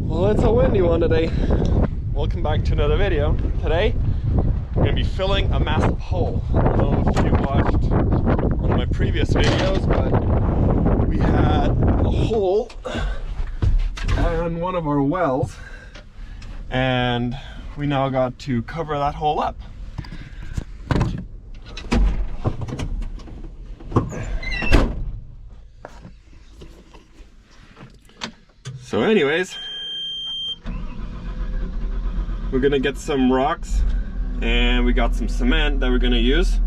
Well, it's a windy one today. Welcome back to another video. Today, we're going to be filling a massive hole. I don't know if you watched one of my previous videos, but we had a hole on one of our wells, and we now got to cover that hole up. So anyways, we're gonna get some rocks and we got some cement that we're gonna use.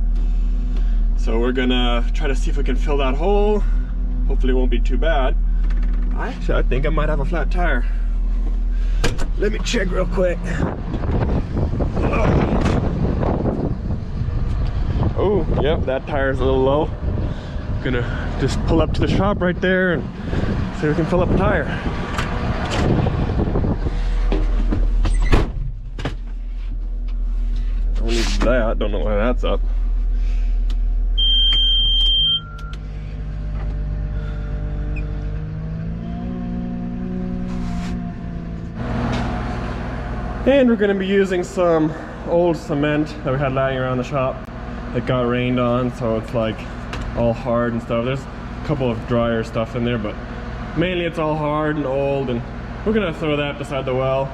So we're gonna try to see if we can fill that hole. Hopefully it won't be too bad. Actually, I think I might have a flat tire. Let me check real quick. Oh, yep, that tire's a little low. Gonna just pull up to the shop right there and see if we can fill up a tire. Don't need that, don't know why that's up. And we're going to be using some old cement that we had lying around the shop that got rained on, so it's like all hard and stuff. There's a couple of drier stuff in there, but mainly it's all hard and old, and we're going to throw that beside the well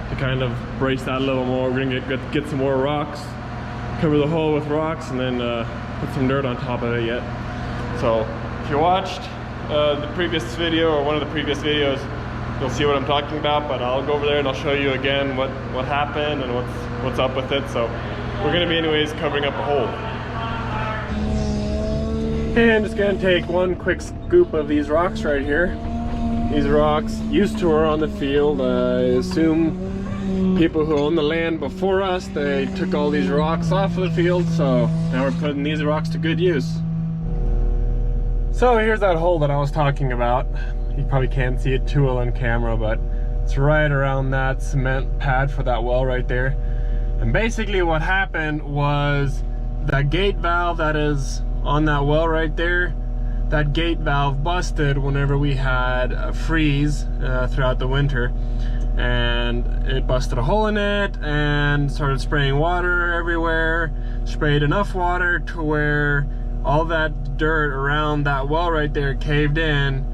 to kind of brace that a little more. We're going to get some more rocks, cover the hole with rocks, and then put some dirt on top of it yet. So if you watched the previous video or one of the previous videos, you'll see what I'm talking about, but I'll go over there and I'll show you again what happened and what's up with it. So we're gonna be anyways covering up a hole. And just gonna take one quick scoop of these rocks right here. These rocks used to are on the field. I assume people who own the land before us, they took all these rocks off of the field, so now we're putting these rocks to good use. So here's that hole that I was talking about. You probably can't see it too well on camera, but it's right around that cement pad for that well right there. And basically what happened was that gate valve that is on that well right there, that gate valve busted whenever we had a freeze throughout the winter, and it busted a hole in it and started spraying water everywhere. Sprayed enough water to where all that dirt around that well right there caved in,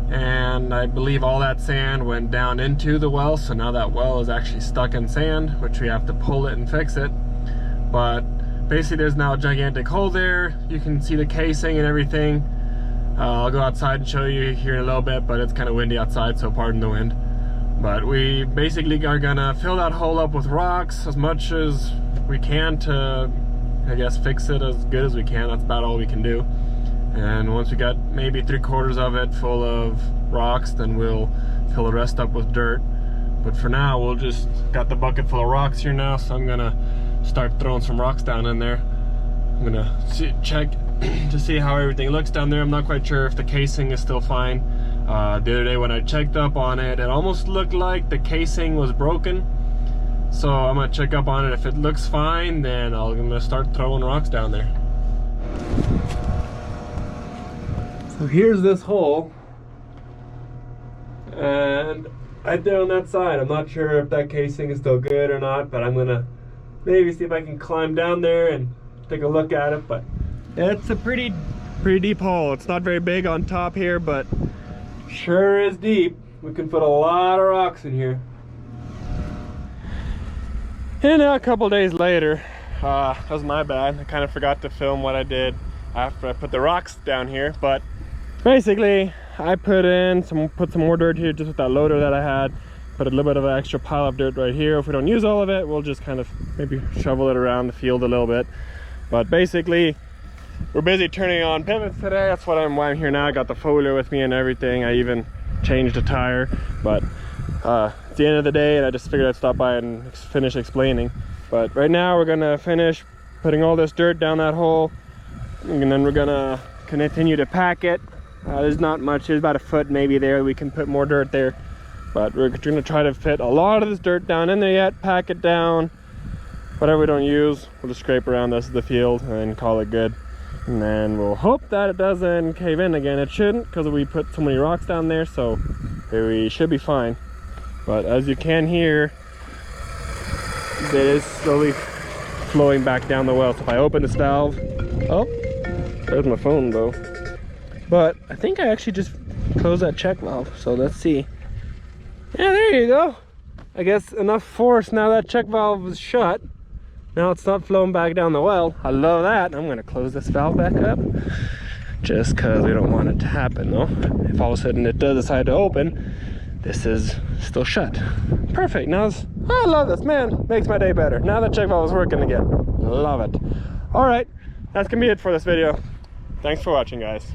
and I believe all that sand went down into the well, so now that well is actually stuck in sand, which we have to pull it and fix it. But basically there's now a gigantic hole there. You can see the casing and everything. I'll go outside and show you here in a little bit, but it's kind of windy outside, so pardon the wind. But we basically are gonna fill that hole up with rocks as much as we can to, I guess, fix it as good as we can. That's about all we can do. And once we got maybe 3/4 of it full of rocks, then we'll fill the rest up with dirt. But for now, we'll just got the bucket full of rocks here now, so I'm gonna start throwing some rocks down in there. I'm gonna check to see how everything looks down there. I'm not quite sure if the casing is still fine. The other day when I checked up on it, it almost looked like the casing was broken. So I'm gonna check up on it. If it looks fine, then I'm gonna start throwing rocks down there. So here's this hole, and right there on that side, I'm not sure if that casing is still good or not, but I'm gonna maybe see if I can climb down there and take a look at it. But it's a pretty deep hole. It's not very big on top here, but sure is deep. We can put a lot of rocks in here. And now a couple days later, that was my bad. I kind of forgot to film what I did after I put the rocks down here, but basically I put some more dirt here just with that loader that I had. Put a little bit of an extra pile of dirt right here. If we don't use all of it, we'll just kind of maybe shovel it around the field a little bit. But basically we're busy turning on pivots today. That's why I'm here now. I got the foliar with me and everything. I even changed a tire, but it's the end of the day and I just figured I'd stop by and finish explaining. But right now we're gonna finish putting all this dirt down that hole, and then we're gonna continue to pack it. There's not much, there's about a foot maybe there. We can put more dirt there, but we're gonna try to fit a lot of this dirt down in there yet, pack it down. Whatever we don't use, we'll just scrape around this the field and call it good. And then we'll hope that it doesn't cave in again. It shouldn't, because we put so many rocks down there, so we should be fine. But as you can hear, it is slowly flowing back down the well. So if I open this valve, oh, there's my phone though. But I think I actually just closed that check valve, so let's see. Yeah, there you go. I guess enough force, now that check valve is shut. Now it's not flowing back down the well. I love that. I'm gonna close this valve back up, just because we don't want it to happen though. If all of a sudden it does decide to open, this is still shut. Perfect. Now I love this, man. Makes my day better. Now that check valve is working again. Love it. All right, that's gonna be it for this video. Thanks for watching, guys.